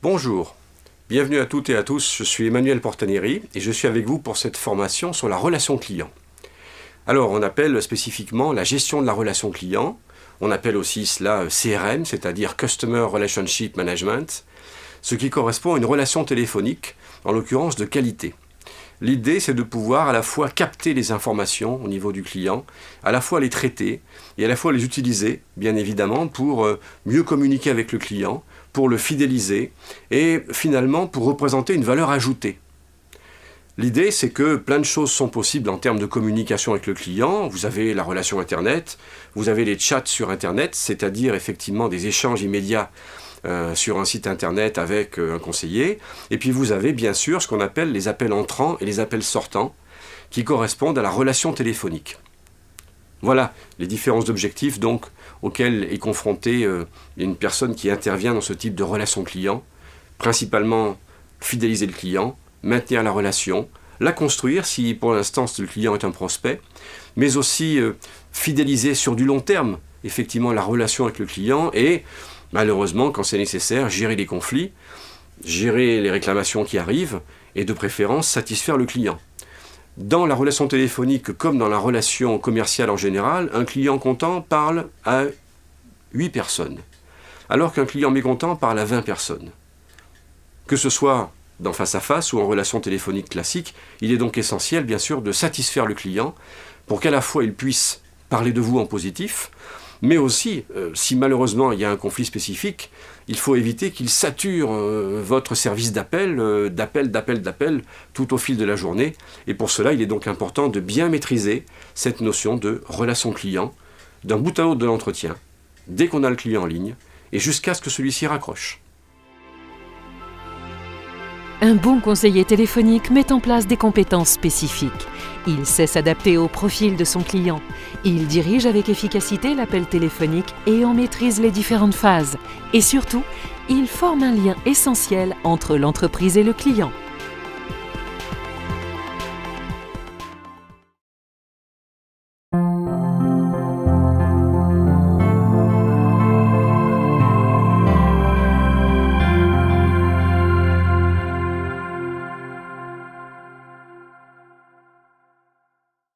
Bonjour, bienvenue à toutes et à tous, je suis Emmanuel Portaneri et je suis avec vous pour cette formation sur la relation client. Alors on appelle spécifiquement la gestion de la relation client, on appelle aussi cela CRM, c'est-à-dire Customer Relationship Management, ce qui correspond à une relation téléphonique, en l'occurrence de qualité. L'idée, c'est de pouvoir à la fois capter les informations au niveau du client, à la fois les traiter et à la fois les utiliser, bien évidemment, pour mieux communiquer avec le client, pour le fidéliser et finalement pour représenter une valeur ajoutée. L'idée, c'est que plein de choses sont possibles en termes de communication avec le client. Vous avez la relation Internet, vous avez les chats sur Internet, c'est-à-dire effectivement des échanges immédiats sur un site internet avec un conseiller. Et puis vous avez bien sûr ce qu'on appelle les appels entrants et les appels sortants qui correspondent à la relation téléphonique. Voilà les différents objectifs donc auxquels est confrontée une personne qui intervient dans ce type de relation client. Principalement fidéliser le client, maintenir la relation, la construire si pour l'instant le client est un prospect, mais aussi fidéliser sur du long terme effectivement la relation avec le client et malheureusement, quand c'est nécessaire, gérer les conflits, gérer les réclamations qui arrivent et de préférence satisfaire le client. Dans la relation téléphonique comme dans la relation commerciale en général, un client content parle à 8 personnes, alors qu'un client mécontent parle à 20 personnes. Que ce soit dans face à face ou en relation téléphonique classique, il est donc essentiel bien sûr de satisfaire le client pour qu'à la fois il puisse parler de vous en positif, mais aussi, si malheureusement il y a un conflit spécifique, il faut éviter qu'il sature votre service d'appel tout au fil de la journée. Et pour cela, il est donc important de bien maîtriser cette notion de relation client, d'un bout à l'autre de l'entretien, dès qu'on a le client en ligne, et jusqu'à ce que celui-ci raccroche. Un bon conseiller téléphonique met en place des compétences spécifiques. Il sait s'adapter au profil de son client. Il dirige avec efficacité l'appel téléphonique et en maîtrise les différentes phases. Et surtout, il forme un lien essentiel entre l'entreprise et le client.